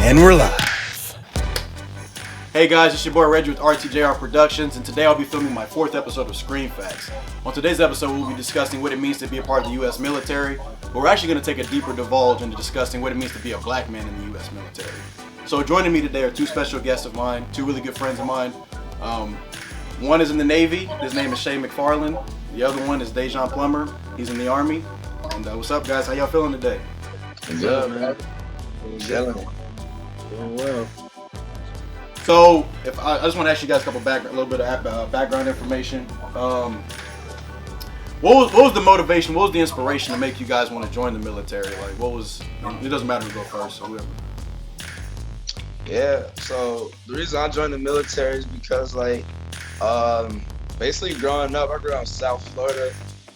And we're live. Hey guys, it's your boy Reggie with RTJR Productions, and today I'll be filming my 4th episode of ScreenFax. On today's episode, we'll be discussing what it means to be a part of the U.S. military, but we're actually going to take a deeper divulge into discussing what it means to be a black man in the U.S. military. So joining me today are two special guests of mine, two really good friends of mine. One is in the Navy. His name is Shay McFarland. The other one is Dejan Plummer. He's in the Army. And what's up, guys? How y'all feeling today? Good, man. Chilling. Doing well. So, if I just want to ask you guys a little bit of background information. What was the motivation? What was the inspiration to make you guys want to join the military? Like, what was? It doesn't matter who go first or whoever. Yeah. So the reason I joined the military is because, basically growing up, I grew up in South Florida.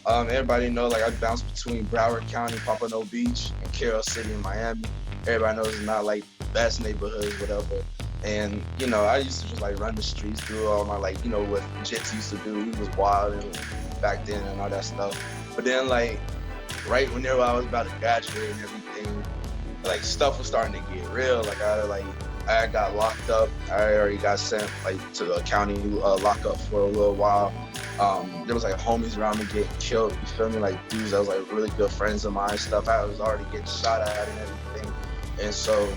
Everybody know, I bounced between Broward County, Pompano Beach, and Carroll City in Miami. Everybody knows it's not the best neighborhoods, whatever. And, I used to just run the streets, do all my what Jits used to do. He was wild back then and all that stuff. But then right whenever I was about to graduate and everything, stuff was starting to get real. I got locked up. I already got sent to the county lockup for a little while. There was homies around me getting killed. You feel me? Dudes that was really good friends of mine and stuff. I was already getting shot at and everything. And so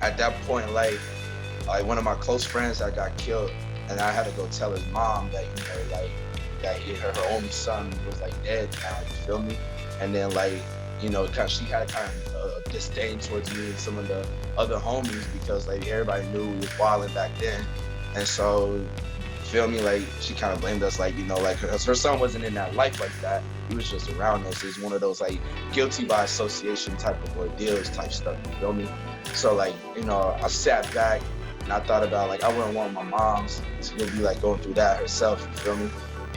at that point, one of my close friends that got killed, and I had to go tell his mom that that her only son was dead now. You feel me? And then she had kind of disdain towards me and some of the other homies because everybody knew we was wilding back then. And so, feel me? She kind of blamed us, her son wasn't in that life like that. He was just around us. It was one of those guilty by association type of ordeals type stuff. You feel me? So I sat back and I thought about I wouldn't want my mom to be going through that herself. You feel me?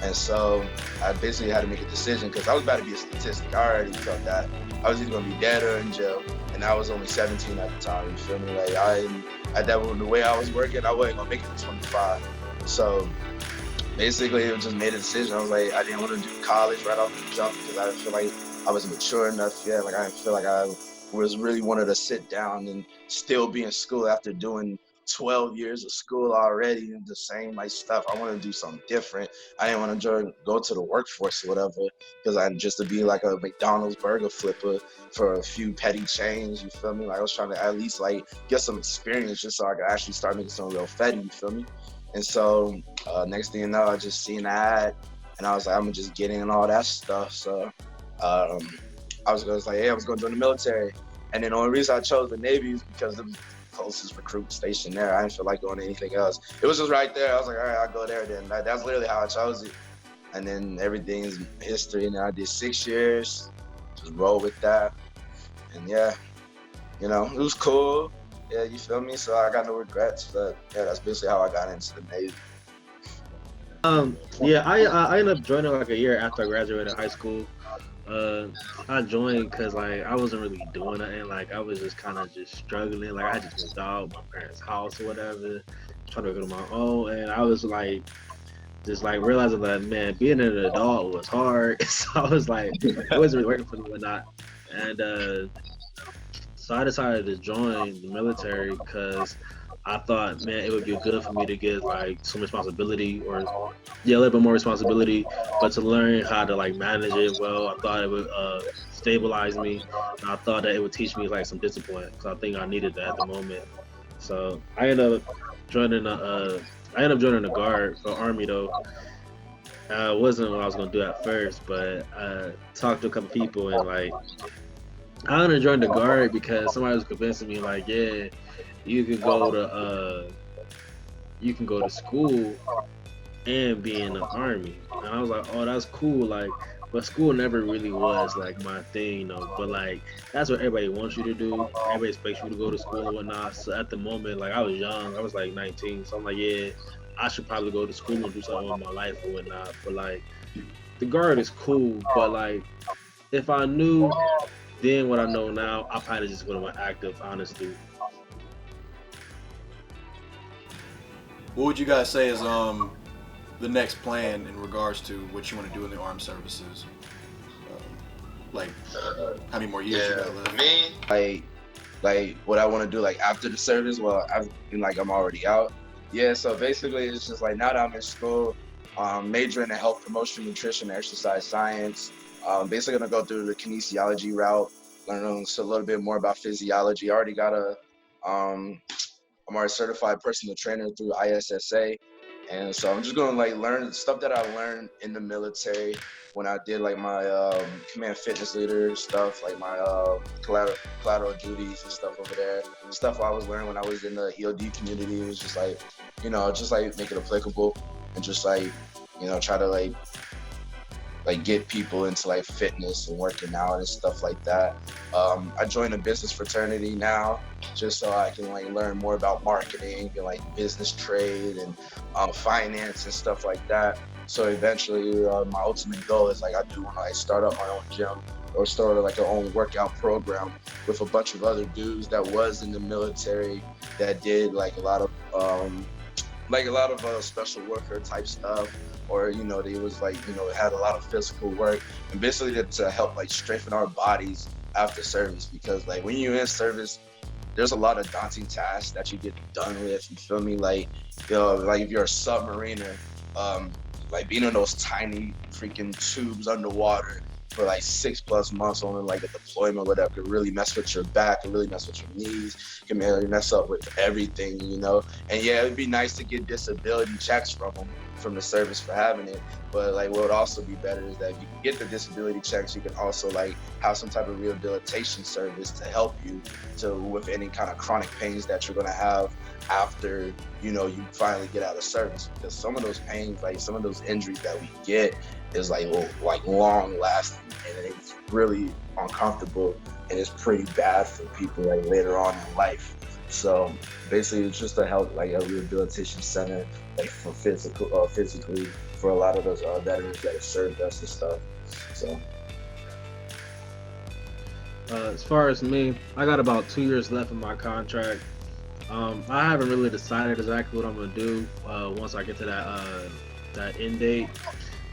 And so I basically had to make a decision because I was about to be a statistic. I already felt that I was either gonna be dead or in jail, and I was only 17 at the time. You feel me? The way I was working, I wasn't gonna make it to 25. So basically, it just made a decision. I was I didn't want to do college right off the jump because I didn't feel like I was mature enough yet. I didn't feel like I was really wanted to sit down and still be in school after doing 12 years of school already and the same stuff. I wanted to do something different. I didn't want to go to the workforce or whatever because I just to be a McDonald's burger flipper for a few petty change. You feel me? I was trying to at least get some experience just so I could actually start making some real fetty. You feel me? And so next thing you know, I just seen the ad and I was I'm gonna just get in all that stuff. So I was going to join the military. And then the only reason I chose the Navy is because it was closest recruit station there. I didn't feel like going to anything else. It was just right there. I was all right, I'll go there then. That's literally how I chose it. And then everything is history. And then I did 6 years, just roll with that. And yeah, it was cool. Yeah, you feel me? So I got no regrets. But yeah, that's basically how I got into the Navy. I ended up joining a year after I graduated high school. I joined because I wasn't really doing nothing. I was just kind of just struggling. I had just moved out my parents' house or whatever, trying to go to my own, and I was realizing that man, being an adult was hard. So I was it wasn't really working for me or not, and so I decided to join the military because I thought, man, it would be good for me to get some responsibility or a little bit more responsibility, but to learn how to manage it well. I thought it would stabilize me, and I thought that it would teach me some discipline because I think I needed that at the moment. So I ended up joining the Guard for Army though. It wasn't what I was gonna do at first, but I talked to a couple people and I ended up joining the Guard because somebody was convincing me yeah. You can go to school and be in the Army. And I was oh, that's cool. But school never really was my thing, But that's what everybody wants you to do. Everybody expects you to go to school and whatnot. So at the moment, I was young. I was 19. So I'm yeah, I should probably go to school and do something with my life or whatnot. But the Guard is cool. But if I knew then what I know now, I probably just would have went active, honestly. What would you guys say is the next plan in regards to what you want to do in the armed services? How many more years you got left? Me, like what I want to do like after the service. Well, I'm already out. Yeah, so basically it's just like now that I'm in school, majoring in health promotion, nutrition, and exercise science. Basically gonna go through the kinesiology route, learn a little bit more about physiology. I already got um, I'm already certified personal trainer through ISSA. And so I'm just gonna like learn stuff that I learned in the military when I did like my command fitness leader stuff, like my collateral duties and stuff over there. Stuff I was learning when I was in the EOD community. It was just like, just like make it applicable and just like, try to like get people into like fitness and working out and stuff like that. I joined a business fraternity now just so I can like learn more about marketing and like business trade and finance and stuff like that. So eventually my ultimate goal is like I do want to like start up my own gym or start like an own workout program with a bunch of other dudes that was in the military that did like a lot of special worker type stuff, or they was like had a lot of physical work, and basically to help like strengthen our bodies after service, because like when you're in service there's a lot of daunting tasks that you get done with, you feel me, like like if you're a submariner, like being in those tiny freaking tubes underwater for like 6+ months on like a deployment, whatever, could really mess with your back, could really mess with your knees, can really mess up with everything, And yeah, it'd be nice to get disability checks from them, from the service for having it. But like what would also be better is that if you can get the disability checks, you can also like have some type of rehabilitation service to help you with any kind of chronic pains that you're gonna have after you finally get out of service, because some of those pains, like some of those injuries that we get is like long lasting, and it's really uncomfortable, and it's pretty bad for people like later on in life. So basically it's just to help like a rehabilitation center like for physically for a lot of those veterans that have served us and stuff. So as far as me, I got about 2 years left in my contract. I haven't really decided exactly what I'm gonna do once I get to that end date.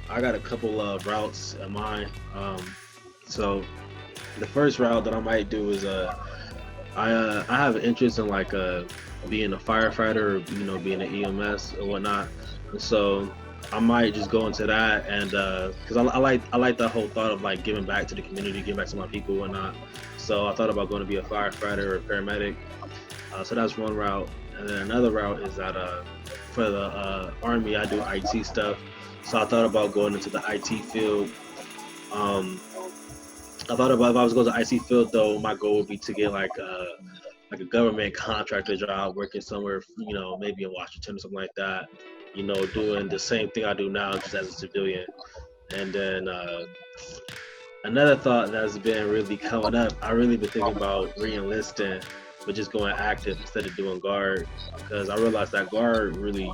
I got a couple of routes in mind. So the first route that I might do is I have an interest in like being a firefighter, or being an EMS or whatnot. And so I might just go into that, and because I like that whole thought of like giving back to the community, giving back to my people and whatnot. So I thought about going to be a firefighter or a paramedic. So that's one route, and then another route is that for the Army I do IT stuff. So I thought about going into the IT field. I thought about if I was going to the IT field though, my goal would be to get like a government contractor job, working somewhere, maybe in Washington or something like that. Doing the same thing I do now, just as a civilian. And then another thought that's been really coming up, I really been thinking about re-enlisting, but just going active instead of doing guard, because I realized that guard really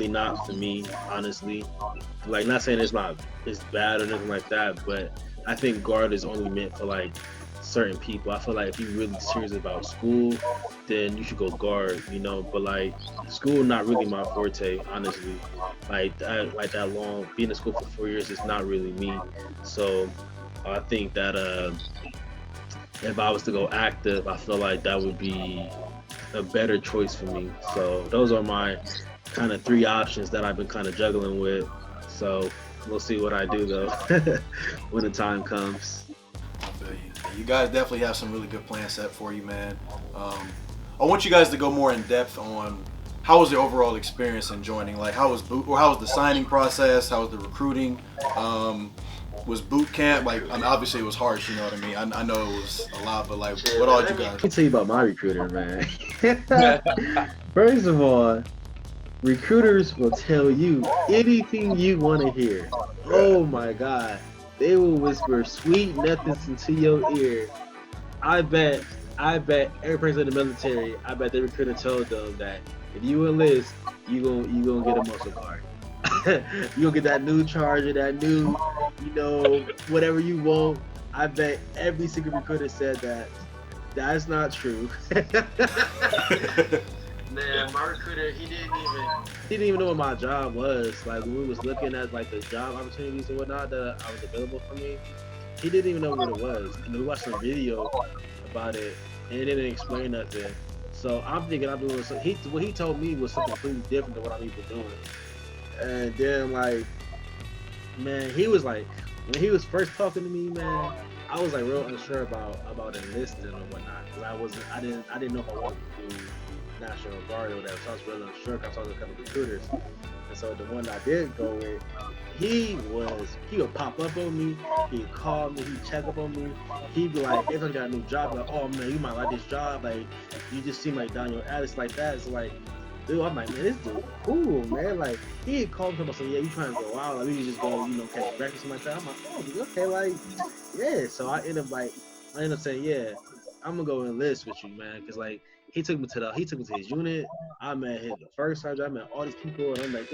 not for me, honestly. Like, not saying it's bad or nothing like that, but I think guard is only meant for like certain people. I feel like if you're really serious about school, then you should go guard, but like school not really my forte, honestly. Like that long being in school for 4 years is not really me. So I think that if I was to go active, I feel like that would be a better choice for me. So those are my kind of 3 options that I've been kind of juggling with. So we'll see what I do though when the time comes. I feel you. You guys definitely have some really good plans set for you, man. I want you guys to go more in depth on how was the overall experience in joining. Like, how was the signing process? How was the recruiting? Was boot camp, like, I mean, obviously it was harsh, you know what I mean? I know it was a lot, but like, what all did you guys? Let me tell you about my recruiter, man. First of all, recruiters will tell you anything you want to hear. Oh my God. They will whisper sweet nothings into your ear. I bet every person in the military, I bet the recruiter told them that if you enlist, you gonna get a muscle card. You gonna get that new Charger, that new, whatever you want. I bet every single recruiter said that. That's not true. Man, my recruiter, he didn't even know what my job was. Like, when we was looking at like the job opportunities and whatnot that was available for me, he didn't even know what it was. And we watched a video about it, and it didn't explain nothing. So I'm thinking I'm doing so. What he told me was something completely different than what I'm even doing. And then like, man, he was like, when he was first talking to me, man, I was like real unsure about enlisting or whatnot, because I didn't know if I wanted to do National Guard or whatever. So I was really unsure because I was a couple of recruiters. And so the one I did go with, he would pop up on me, he'd call me, he'd check up on me, he'd be like, if I got a new job, like, oh man, you might like this job, like you just seem like down your alley, like that. It's like, dude, I'm like, man, this dude cool, man. Like he'd call me about something, yeah, you trying to go out, like we could just go, catch breakfast or something like that. I'm like, oh, dude, okay, like, yeah. So I end up saying, yeah, I'm gonna go enlist with you, man, because like he took me to his unit. I met his the first sergeant. I met all these people, and I'm like,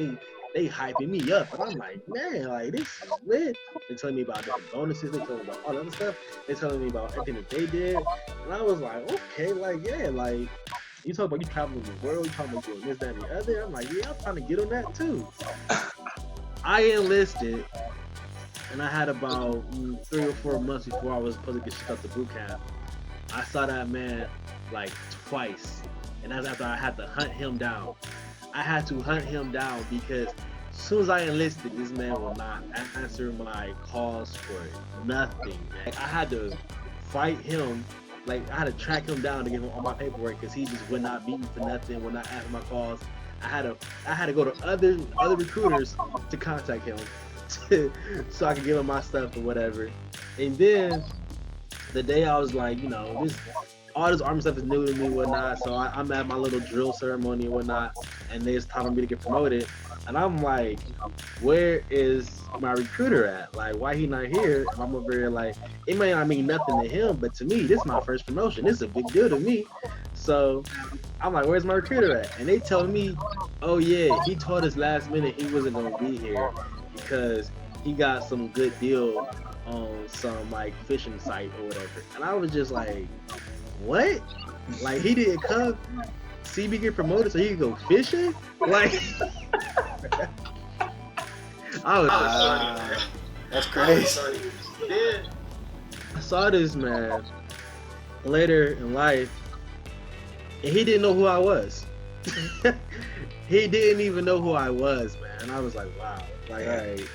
they hyping me up, and I'm like, man, like this is lit. They telling me about different bonuses. They telling me about all the other stuff. They telling me about everything that they did, and I was like, okay, like yeah, like you talk about you traveling the world, you talking about doing this, that, and the other. I'm like, yeah, I'm trying to get on that too. I enlisted, and I had about 3 or 4 months before I was supposed to get shipped out to boot camp. I saw that man like twice, and that's after I had to hunt him down. I had to hunt him down because as soon as I enlisted, this man will not answer my calls for nothing, man. I had to fight him, like I had to track him down to give him all my paperwork because he just would not beat me for nothing, would not answer my calls. I had to go to other recruiters to contact him so I could give him my stuff or whatever. And then the day I was like, all this army stuff is new to me, whatnot. So I'm at my little drill ceremony and whatnot, and they just telling me to get promoted. And I'm like, where is my recruiter at? Like, why he not here? And I'm over here like, it may not mean nothing to him, but to me, this is my first promotion. This is a big deal to me. So I'm like, where's my recruiter at? And they tell me, oh yeah, he told us last minute he wasn't gonna be here because he got some good deal on some like fishing site or whatever. And I was just like, what? Like he didn't come see me get promoted so he could go fishing? Like I was that's crazy. Then I saw this man later in life and he didn't know who I was. He didn't even know who I was, man. And I was like, wow. Like, all right.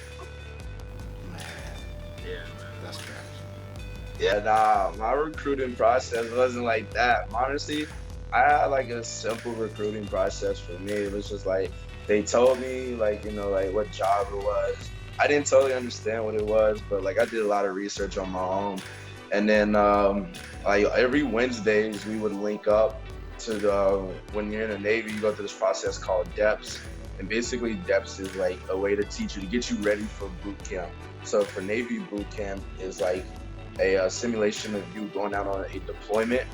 Yeah, man, that's trash. Yeah, nah, my recruiting process wasn't like that. Honestly, I had like a simple recruiting process for me. It was just like they told me like like what job it was. I didn't totally understand what it was, but like I did a lot of research on my own. And then like every Wednesdays we would link up to when you're in the Navy, you go through this process called DEPS. And basically DEPS is like a way to teach you to get you ready for boot camp. So for Navy boot camp is like a simulation of you going out on a deployment.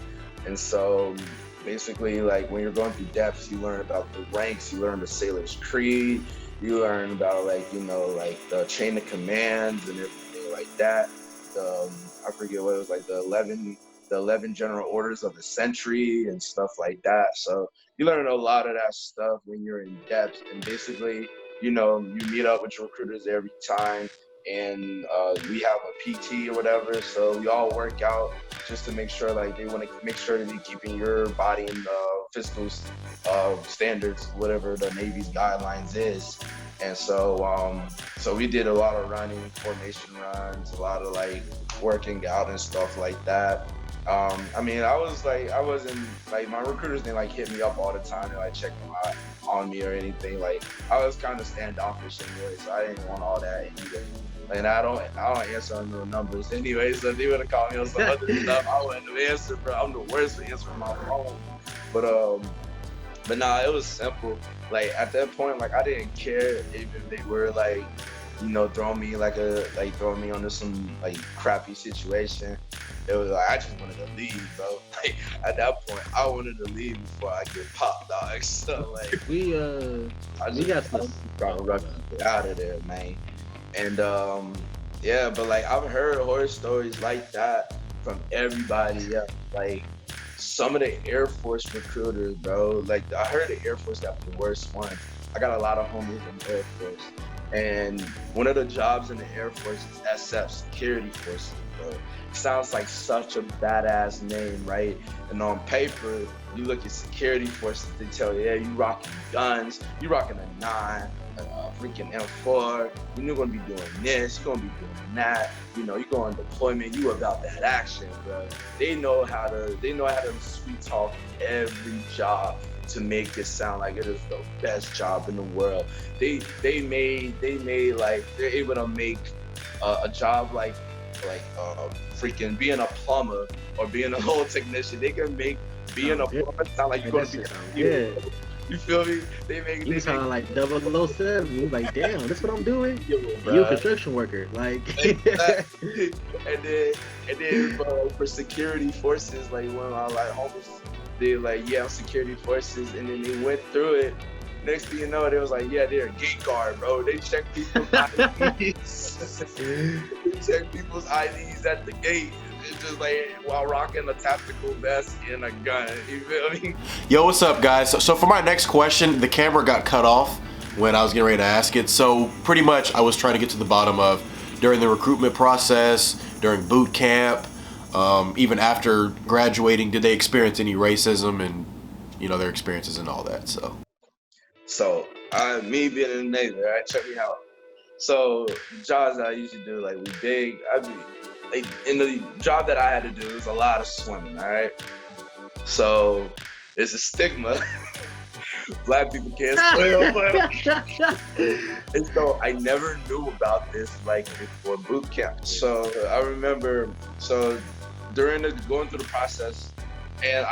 And so basically like when you're going through depths, you learn about the ranks, you learn the sailor's creed, you learn about like the chain of commands and everything like that. I forget what it was, like the 11 general orders of the century and stuff like that. So you learn a lot of that stuff when you're in depth. And basically you meet up with your recruiters every time, and we have a PT or whatever, so we all work out just to make sure like they want to make sure to be keeping your body in physical standards, whatever the Navy's guidelines is. And so we did a lot of running, formation runs, a lot of like working out and stuff like that. I mean, I wasn't like, my recruiters didn't like hit me up all the time and like check them out on me or anything. Like I was kind of standoffish anyway, so I didn't want all that either. And I don't answer on no numbers anyway, so if they would have called me on some other stuff, I wouldn't have answered, bro. I'm the worst for answering my phone. But nah, it was simple. Like at that point, like I didn't care if they were like, throwing me under some like crappy situation. It was like I just wanted to leave, bro. Like at that point, I wanted to leave before I get popped, dog. So like we got some probably get out of there, man. And yeah, but like I've heard horror stories like that from everybody else. Like some of the Air Force recruiters, bro. Like I heard the Air Force got the worst one. I got a lot of homies in the Air Force, and one of the jobs in the Air Force is SF, security forces. bro. Sounds like such a badass name, right? And on paper, you look at security forces, they tell you, yeah, you rocking guns, you rocking a 9, a freaking M4, you're gonna be doing this, you're gonna be doing that, you know, you go on deployment, you about that action, bro. They know how to sweet talk every job to make it sound like it is the best job in the world. They made like they're able to make a job like freaking being a plumber or being a whole technician. They can make being a plumber sound like you're gonna be good. You feel me? You sound like 007. You like, damn, that's what I'm doing. Yo, you a construction worker, like. Exactly. and then for security forces, like when I like homeless, they like, yeah, I'm security forces, and then they went through it. Next thing you know, they was like, yeah, they're a gate guard, bro. They check people's IDs. They check people's IDs at the gate. It's just like while rocking a tactical vest and a gun. You feel me? Yo, what's up, guys? So for my next question, the camera got cut off when I was getting ready to ask it. So pretty much I was trying to get to the bottom of during the recruitment process, during boot camp, even after graduating, did they experience any racism and, you know, their experiences and all that, So, me being in the Navy, right? Check me out. So, the jobs that I used to do, like, like, in the job that I had to do, it was a lot of swimming, all right? So, it's a stigma. Black people can't swim. And so, I never knew about this, like, before boot camp. So, I remember, during going through the process, and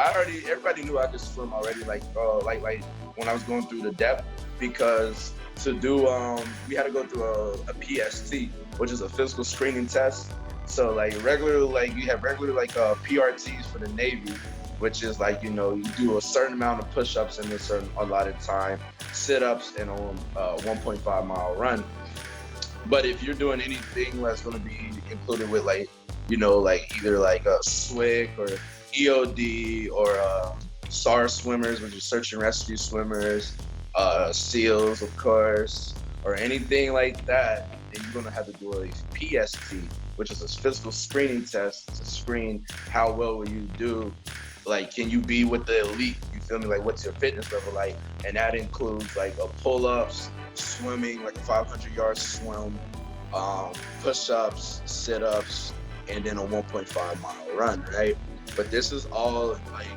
everybody knew I could swim already, like when I was going through the depth, because to do, we had to go through a PST, which is a physical screening test. So like you have regular PRTs for the Navy, which is like, you know, you do a certain amount of push-ups in a certain allotted time, sit-ups, and a 1.5 mile run. But if you're doing anything that's going to be included with like, you know, like either like a SWIC or EOD or SAR swimmers, which is search and rescue swimmers, SEALs, of course, or anything like that, then you're gonna have to do a PST, which is a physical screening test to screen how well will you do. Like, can you be with the elite? You feel me? Like, what's your fitness level like? And that includes like a pull-ups, swimming, like a 500-yard swim, push-ups, sit-ups, and then a 1.5 mile run, right? But this is all like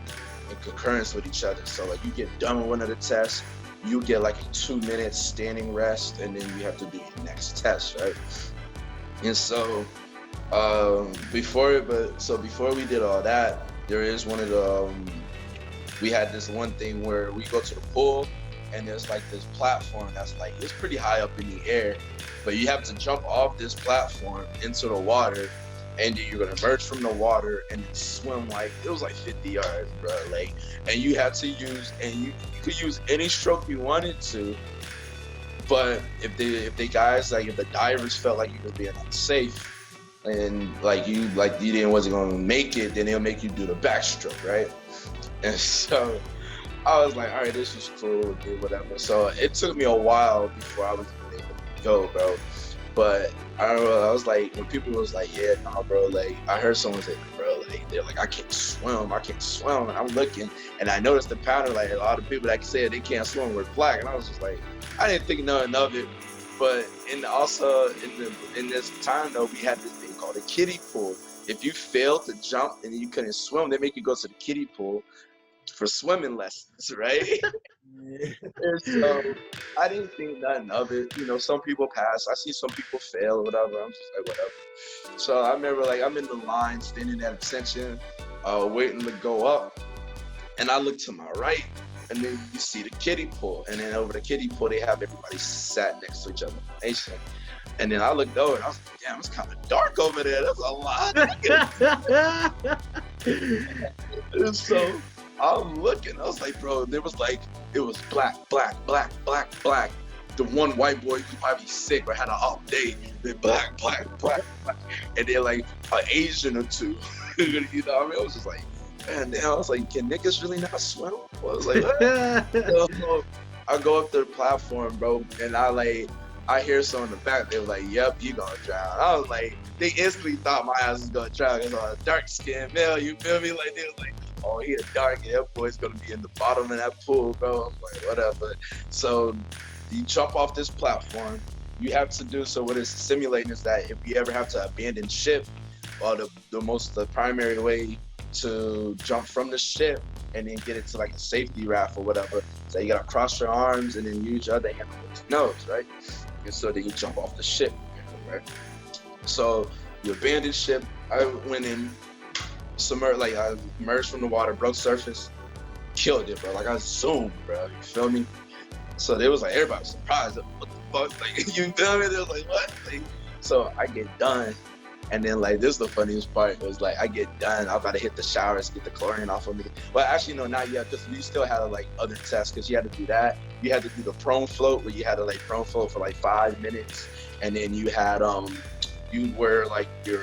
in concurrence with each other. So like you get done with one of the tests, you get like a 2-minute standing rest, and then you have to do your next test, right? And so before we did all that, there is one of the we had this one thing where we go to the pool, and there's like this platform that's like, it's pretty high up in the air, but you have to jump off this platform into the water. And then you're gonna emerge from the water and swim like, it was like 50 yards, bro. Like, and you had to use, and you could use any stroke you wanted to. But if the divers felt like you were being unsafe, and like you wasn't gonna make it, then they'll make you do the backstroke, right? And so I was like, all right, this is cool, dude, whatever. So it took me a while before I was able to go, bro. But I don't know, I was like, when people was like, yeah, nah, bro, like, I heard someone say, bro, like, they're like, I can't swim. And I'm looking, and I noticed the pattern, like, a lot of people that said they can't swim were black. And I was just like, I didn't think nothing of it. But in this time, though, we had this thing called a kiddie pool. If you failed to jump and you couldn't swim, they make you go to the kiddie pool for swimming lessons, right? And so I didn't think nothing of it. You know, some people pass. I see some people fail or whatever. I'm just like, whatever. So I remember, like, I'm in the line, standing at attention, waiting to go up. And I look to my right, and then you see the kiddie pool. And then over the kiddie pool, they have everybody sat next to each other. And then I looked over, and I was like, damn, it's kind of dark over there. That's a lot. And so I'm looking, I was like, bro, it was black. The one white boy could probably be sick or had an off day. Then black. And then like an Asian or two. You know what I mean? I was just like, man, damn. I was like, can niggas really not swim? I was like, so I go up to the platform, bro, and I I hear someone in the back, they were like, yep, you gonna drown. I was like, they instantly thought my ass was gonna drown because I was a dark skinned male, you feel me? Like, they was like, oh, he a dark, and that boy's gonna be in the bottom of that pool, bro. I'm like, whatever. So you jump off this platform, you have to do, so what it's simulating is that if you ever have to abandon ship, well, the primary way to jump from the ship and then get into like a safety raft or whatever. So you gotta cross your arms and then use your other hand to your nose, right? And so then you jump off the ship, right? So you abandoned ship. I went in, like I emerged from the water, broke surface, killed it, bro. Like I zoomed, bro. You feel me? So they was like, everybody was surprised. What the fuck? Like, you feel me? They was like, what? Like, so I get done. And then, like, this is the funniest part. It was like, I get done. I'm about to hit the showers, get the chlorine off of me. Well, actually, no, not yet, because we still had, like, other tests, because you had to do that. You had to do the prone float, where you had to, like, prone float for, like, 5 minutes. And then you had, you wear, like, your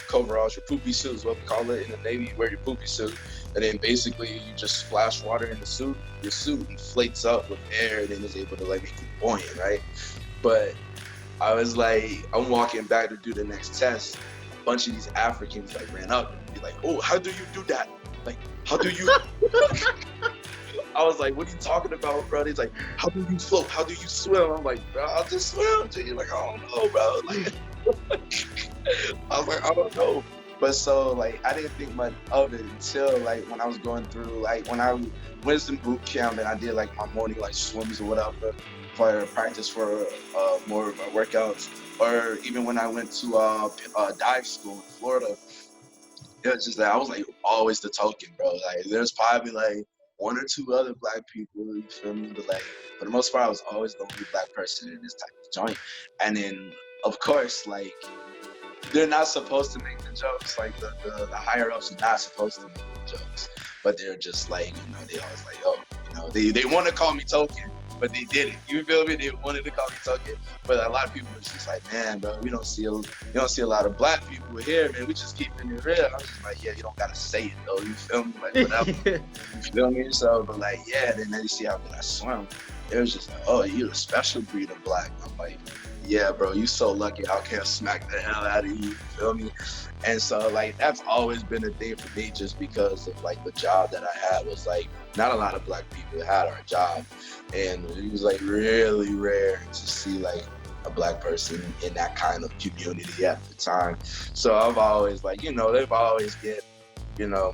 coveralls, your poopy suit is what we call it in the Navy. You wear your poopy suit. And then basically you just splash water in the suit. Your suit inflates up with air and then is able to like make you buoyant, right? But I was like, I'm walking back to do the next test. A bunch of these Africans like ran up and be like, oh, how do you do that? Like, how do you? I was like, what are you talking about, bro? He's like, how do you float? How do you swim? I'm like, bro, I'll just swim. He's like, I don't know, bro. Like, I was like, I don't know. But so, like, I didn't think much of it until, like, when I was going through, like, when I went to boot camp and I did, like, my morning, like, swims or whatever for practice for more workouts. Or even when I went to dive school in Florida, it was just that I was, like, always the token, bro. Like, there's probably, like, one or two other black people, you feel me? But, like, for the most part, I was always the only black person in this type of joint. And then, of course, like, they're not supposed to make the jokes. Like the higher ups are not supposed to make the jokes, but they're just like, you know, they always like, oh, you know, they want to call me token, but they didn't. You feel me? They wanted to call me token, but a lot of people was just like, man, bro, we don't see a lot of black people here, man. We just keeping it real. I'm just like, yeah, you don't gotta say it though. You feel me? Like whatever. You feel me? So, but like, yeah. Then they see how when I swim, it was just like, oh, you're a special breed of black. I'm like, yeah, bro, you so lucky. I can't smack the hell out of you. You feel me? And so, like, that's always been a thing for me, just because of like the job that I had was like not a lot of black people had our job, and it was like really rare to see like a black person in that kind of community at the time. So I've always like, you know, they've always get, you know,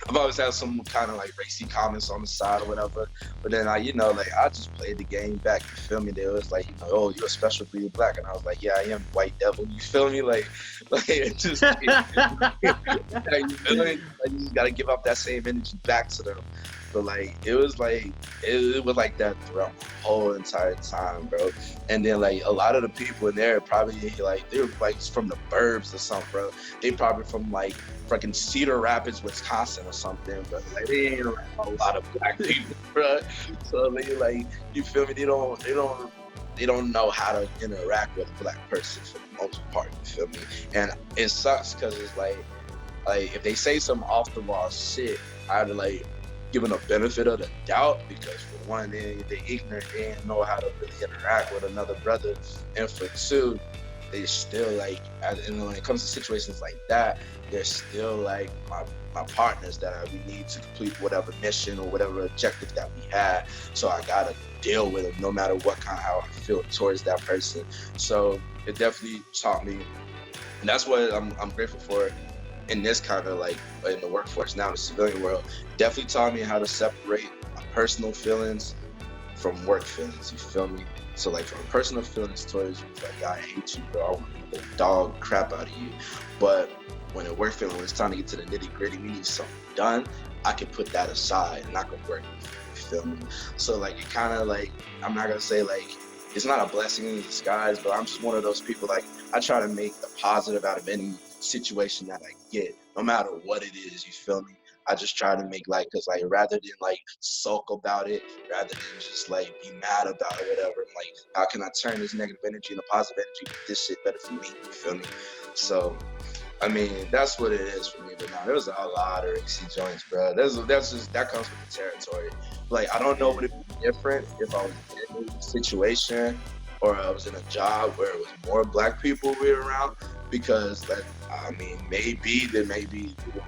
I've always had some kind of like racy comments on the side or whatever, but then I just played the game back. You feel me? They was like, you know, oh, you're a special breed of black, and I was like, yeah, I am white devil. You feel me? Like it just, like, you feel me? Like, you just gotta give up that same energy back to them. But like it was like that throughout the whole entire time, bro. And then like a lot of the people in there probably like they were like from the burbs or something, bro. They probably from like freaking Cedar Rapids, Wisconsin or something, but like they ain't around a lot of black people, bro. So they like, you feel me? They don't know how to interact with a black person for the most part. You feel me? And it sucks because it's like if they say some off the wall shit, I'd like given a benefit of the doubt, because for one, they ignorant, they didn't know how to really interact with another brother, and for two, they still like, and when it comes to situations like that, they're still like my partners that we need to complete whatever mission or whatever objective that we had. So I gotta deal with it no matter what kind of how I feel towards that person. So it definitely taught me, and that's what I'm grateful for in this kind of like in the workforce now, in the civilian world. Definitely taught me how to separate my personal feelings from work feelings. You feel me? So like from personal feelings towards you, like I hate you, bro. I want to dog crap out of you. But when a work feeling, when it's time to get to the nitty gritty, we need something done, I can put that aside and I can work with you. You feel me? So like it kind of like, I'm not gonna say like it's not a blessing in disguise, but I'm just one of those people, like I try to make the positive out of any situation that I get, no matter what it is. You feel me? I just try to make like, cause like rather than like sulk about it, rather than just like be mad about it, whatever. I'm like, how can I turn this negative energy into positive energy? Make this shit better for me. You feel me? So I mean, that's what it is for me. But now there's a lot of racy joints, bro. That comes with the territory. Like, I don't know what it'd be different if I was in a situation or I was in a job where it was more black people we were around. Because, like, I mean, maybe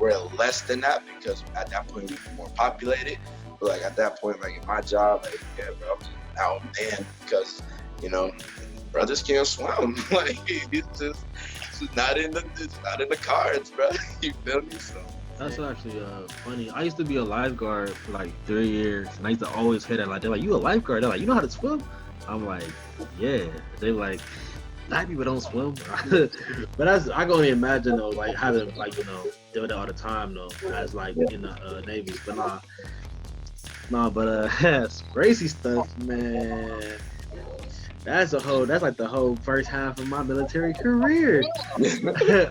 we're less than that because at that point we were more populated. But like at that point, like in my job, like yeah, bro, I'm out man because you know brothers can't swim. Like it's just not in the cards, bro. You feel me? So That's actually funny. I used to be a lifeguard for like 3 years, and I used to always hear that. Like, they're like, "You a lifeguard?" They're like, "You know how to swim?" I'm like, "Yeah." They're like, "Black people don't swim." But I can only imagine though, like having like doing it all the time though, as like in the Navy. But nah. But racy stuff, man. That's like the whole first half of my military career.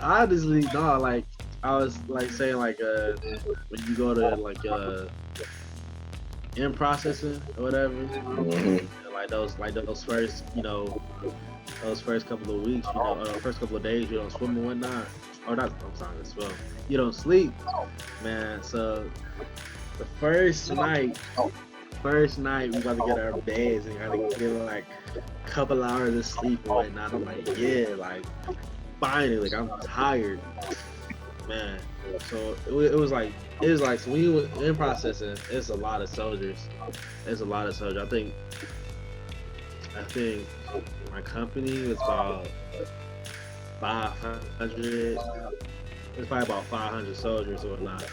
Honestly, no, like I was like saying like when you go to like in processing or whatever, like those first those first couple of weeks, first couple of days you don't swim and whatnot. Or not, I'm sorry, swim. You don't sleep, man. So the first night we got to get our beds and got to get like a couple hours of sleep and whatnot. I'm like, yeah, like finally, like I'm tired, man. So it was like so when you were in processing, it's a lot of soldiers. I think my company was about 500. It's probably about 500 soldiers or whatnot.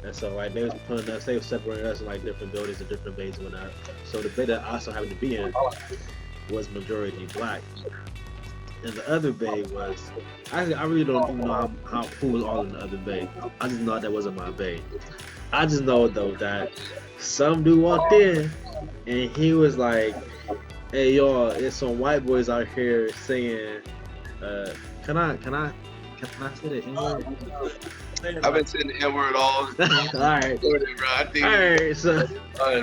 And so like they was putting us, they were separating us in like different buildings and different bays and whatnot. So the bay that I also happened to be in was majority black. And the other bay was, I really don't even know who was all in the other bay. I just know that wasn't my bay. I just know though that some dude walked in and he was like, "Hey y'all, it's some white boys out here saying, can I say the N-word?" I've been saying the N-word all. Alright. Alright, so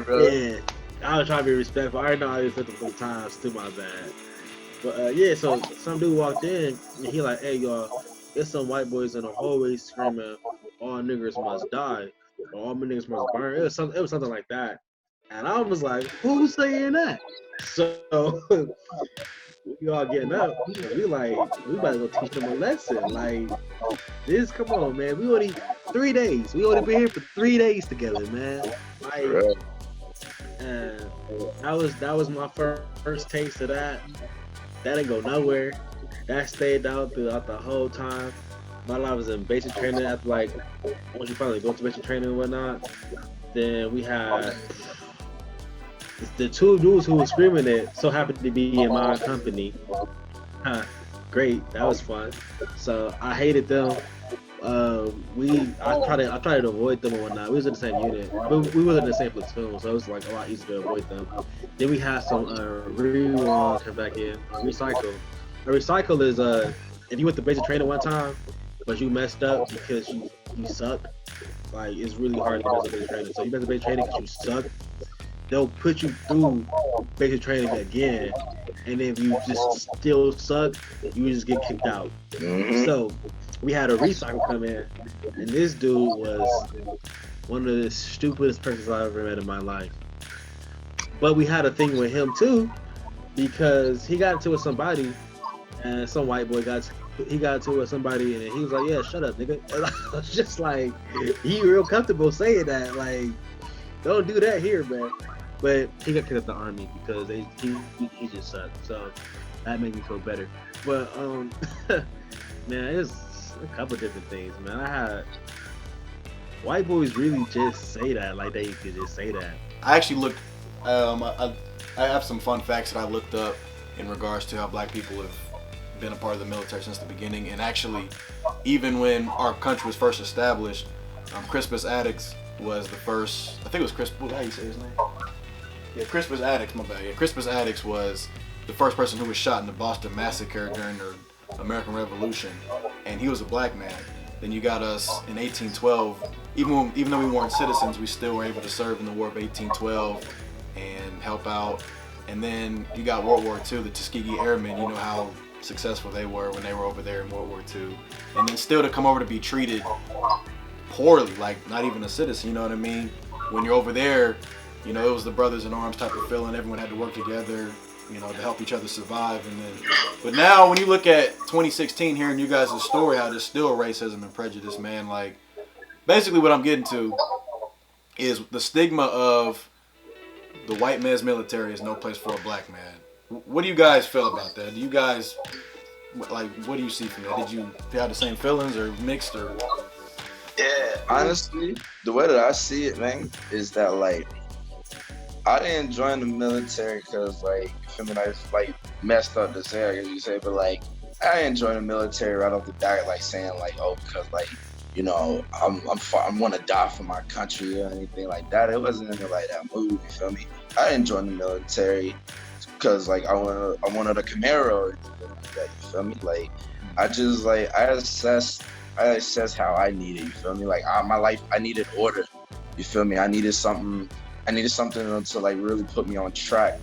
bro. yeah. I was trying to be respectful. I already know I did 50 times, too my bad. But yeah, so some dude walked in and he like, "Hey y'all, it's some white boys in the hallway screaming, 'All niggers must die,' or 'All niggas must burn.'" It was something like that. And I was like, "Who's saying that?" So we all getting up. We about to go teach them a lesson. Like this, come on, man. We only 3 days. We only been here for 3 days together, man. Like, and that was my first taste of that. That didn't go nowhere. That stayed down throughout the whole time. While I was in basic training, after like once you finally go to basic training and whatnot, then we had the two dudes who were screaming it so happened to be in my company. Great, that was fun. So I hated them. I tried to avoid them and whatnot. We was in the same unit, but we wasn't in the same platoon, so it was like a lot easier to avoid them. Then we had some rewind come back in. Recycle. A recycle is if you went to basic training one time, but you messed up because you suck. Like it's really hard to mess up basic training. So you mess up basic training because you suck. They'll put you through basic training again, and if you just still suck, you just get kicked out. So we had a recycle come in, and this dude was one of the stupidest persons I've ever met in my life. But we had a thing with him too, because he got into it with somebody, and some white boy got into it with somebody, and he was like, "Yeah, shut up, nigga." And I was just like, he real comfortable saying that, like, don't do that here, man. But he got kicked out of the army because he just sucked. So that made me feel better. But man, it's a couple different things, man. I had white boys really just say that, like they could just say that. I actually looked. I have some fun facts that I looked up in regards to how black people have been a part of the military since the beginning. And actually, even when our country was first established, Crispus Attucks was the first. I think it was Crispus. How do you say his name? Yeah, Crispus Attucks. My bad. Yeah, Crispus Attucks was the first person who was shot in the Boston Massacre during the American Revolution, and he was a black man. Then you got us in 1812. Even though we weren't citizens, we still were able to serve in the War of 1812 and help out. And then you got World War II, the Tuskegee Airmen. You know how successful they were when they were over there in World War II, and then still to come over to be treated poorly, like not even a citizen. You know what I mean? When you're over there, you know, it was the brothers in arms type of feeling. Everyone had to work together, you know, to help each other survive. And then, but now when you look at 2016, hearing you guys' story, how there's still racism and prejudice, man. Like, basically, what I'm getting to is the stigma of the white man's military is no place for a black man. What do you guys feel about that? Do you guys, like, what do you see from that? Did you have the same feelings or mixed or? Yeah, honestly, the way that I see it, man, is that like I didn't join the military because like you feel me, I like messed up to say, I guess you say, but like I didn't join the military right off the bat, like saying like, oh, because like, you know, I want to die for my country or anything like that. It wasn't even like that move. You feel me? I didn't join the military because like I wanted a Camaro or anything like that. You feel me? Like I just like I assessed how I needed. You feel me? Like my life, I needed order. You feel me? I needed something to like really put me on track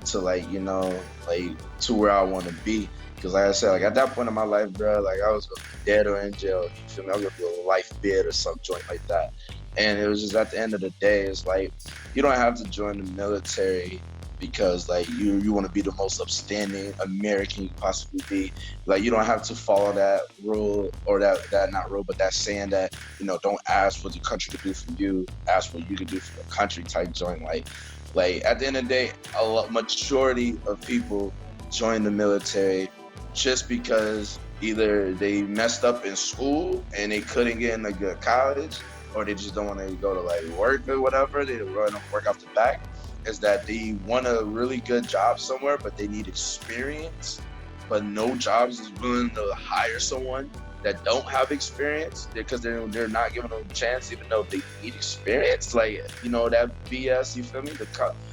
to like, you know, like to where I want to be. Because like I said, like at that point in my life, bro, like I was gonna be dead or in jail. You feel me? I was gonna be a life bid or some joint like that. And it was just at the end of the day, it's like you don't have to join the military because like you want to be the most upstanding American you possibly be. Like you don't have to follow that rule or that not rule, but that saying that, you know, don't ask what the country can do for you, ask what you can do for the country type joint. Like at the end of the day, majority of people join the military just because either they messed up in school and they couldn't get in a good college, or they just don't want to go to like work or whatever. They run work off the back. Is that they want a really good job somewhere, but they need experience. But no jobs is willing to hire someone that don't have experience because they're not giving them a chance, even though they need experience. Like, you know, that BS. You feel me?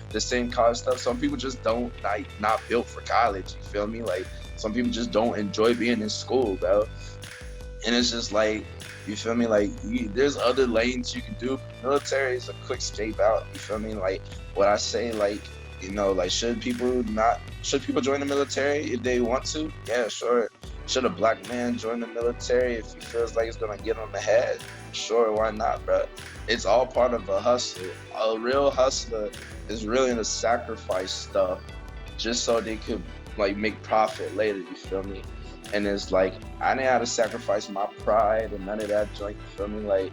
The same college stuff. Some people just don't like not built for college. You feel me? Like some people just don't enjoy being in school, bro. And it's just like, you feel me? Like there's other lanes you can do. Military is a quick escape out. You feel me? Like what I say, like, you know, like should people join the military if they want to? Yeah, sure. Should a black man join the military if he feels like it's gonna get on the head? Sure, why not, bro? It's all part of a hustle. A real hustler is willing to sacrifice stuff just so they could like make profit later. You feel me? And it's like, I didn't have to sacrifice my pride and none of that joint, you feel me? Like,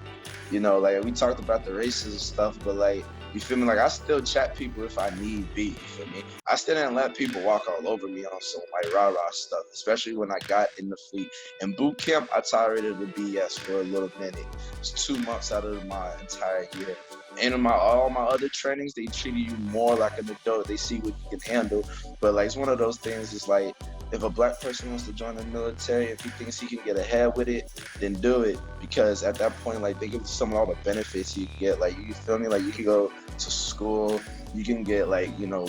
you know, like we talked about the racism stuff, but like, you feel me? Like I still chat people if I need be, you feel me? I still didn't let people walk all over me on some like rah-rah stuff, especially when I got in the fleet. In boot camp, I tolerated the BS for a little minute. It's 2 months out of my entire year. And in all my other trainings, they treated you more like an adult. They see what you can handle. But like, it's one of those things, it's like, if a black person wants to join the military, if he thinks he can get ahead with it, then do it. Because at that point, like they give some of all the benefits you can get. Like, you feel me? Like you can go to school, you can get like, you know,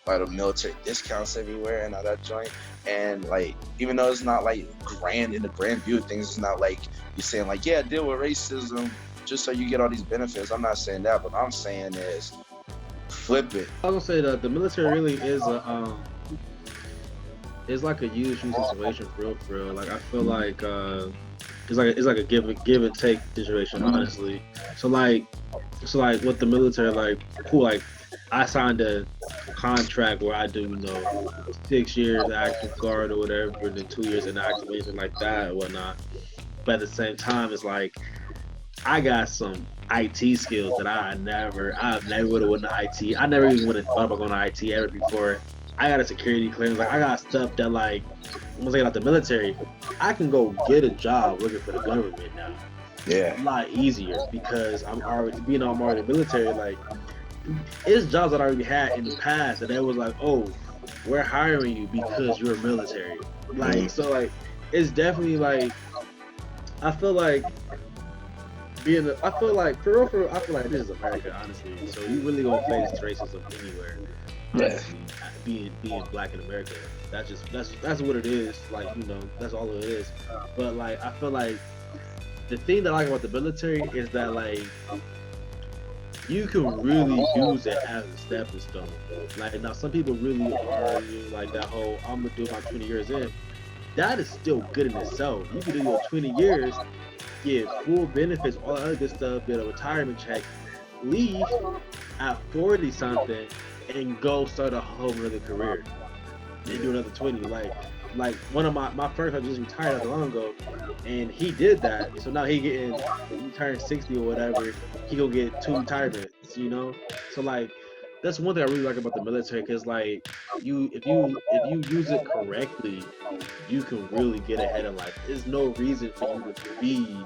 like the military discounts everywhere and all that joint. And like, even though it's not like grand in the grand view of things, it's not like you're saying like, yeah, deal with racism just so you get all these benefits. I'm not saying that, but I'm saying is flip it. I was gonna say that the military really is a it's like a use situation for real. Like I feel like it's like a give and take situation, honestly. So like with the military, like cool, like I signed a contract where I do, you know, 6 years active guard or whatever, and then 2 years inactive, anything like that or whatnot. But at the same time, it's like I got some IT skills that I've never would have went to IT. I never even would have thought about going to IT ever before. I got a security clearance. Like I got stuff that like once I get out the military, I can go get a job working for the government now. Yeah. A lot easier because I'm already in the military. Like it's jobs that I already had in the past, and they was like, oh, we're hiring you because you're military. Like so, like it's definitely like I feel like I feel like for real, I feel like this is America, honestly. So you really gonna face racism anywhere. Honestly, being black in America, that's what it is. Like, you know, that's all it is. But like, I feel like the thing that I like about the military is that like you can really use it as a stepping stone. Like now, some people really argue like that whole I'm gonna do my 20 years in. That is still good in itself. You can do your 20 years, get full benefits, all that other good stuff, get a retirement check, leave at 40 something, and go start a whole other career. And do another 20. Like one of my first I just retired not long ago, and he did that. So now he turned 60 or whatever, he gonna get 2 retirements, you know? So like that's one thing I really like about the military, because like if you use it correctly, you can really get ahead in life. There's no reason for you to be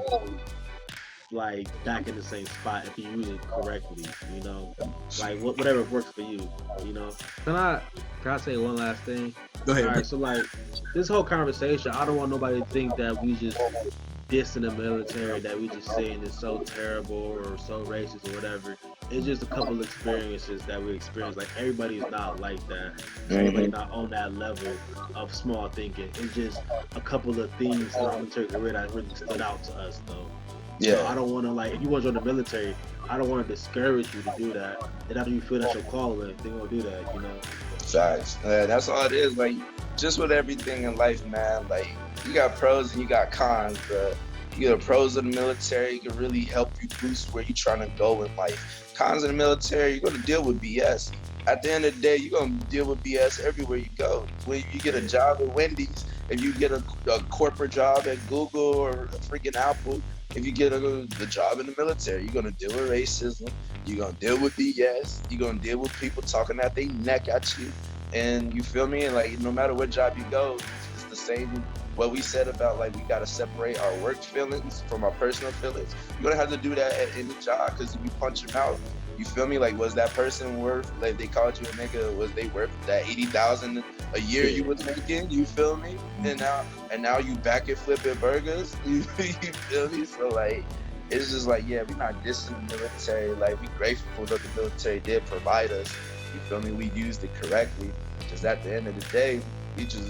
like back in the same spot if you use it correctly, you know? Like whatever works for you, you know? Can I say one last thing? Go ahead. All right, so like this whole conversation, I don't want nobody to think that we just dissing the military, that we just saying it's so terrible or so racist or whatever. It's just a couple experiences that we experienced. Like everybody's not like that. Everybody's not on that level of small thinking. It's just a couple of things in our military career that really stood out to us, though. Yeah. So I don't want to, like, if you want to join the military, I don't want to discourage you to do that. And after you feel that's your calling, they won't do that, you know? Facts. That's all it is. Like, just with everything in life, man. Like, you got pros and you got cons, bro. You got pros of the military, can really help you boost where you're trying to go in life. Cons of the military, you're going to deal with BS. At the end of the day, you're going to deal with BS everywhere you go. When you get a job at Wendy's, if you get a corporate job at Google or freaking Apple, if you get the job in the military, you're going to deal with racism. You're going to deal with BS. You're going to deal with people talking at their neck at you. And you feel me? And like, no matter what job you go, it's the same. What we said about, like, we got to separate our work feelings from our personal feelings. You're going to have to do that at any job, because if you punch them out, you feel me? Like, was that person worth, like, they called you a nigga, was they worth that $80,000 a year you was making? You feel me? And now you back at flipping burgers. You feel me? So, like, it's just like, yeah, we're not dissing the military. Like, we grateful that the military did provide us. You feel me? We used it correctly. Just at the end of the day,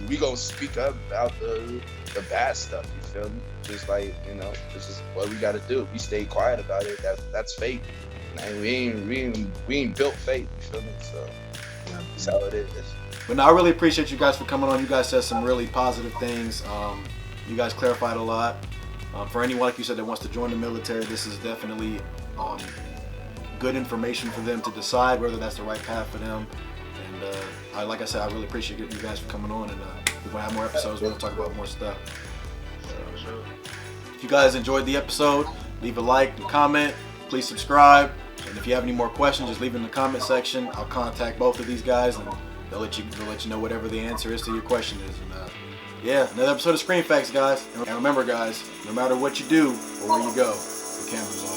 we gonna speak up about the bad stuff. You feel me? Just like, you know, this is what we gotta do. We stay quiet about it. That's fate. And we ain't built fate. You feel me? So that's how it is. But no, I really appreciate you guys for coming on. You guys said some really positive things. You guys clarified a lot. For anyone, like you said, that wants to join the military, this is definitely good information for them to decide whether that's the right path for them. And like I said, I really appreciate you guys for coming on. And we're gonna have more episodes. We're gonna talk about more stuff. So, if you guys enjoyed the episode, leave a like, and comment. Please subscribe. And if you have any more questions, just leave it in the comment section. I'll contact both of these guys, and they'll let you know whatever the answer is to your question is. And yeah, another episode of ScreenFax, guys. And remember, guys, no matter what you do or where you go, the camera's on.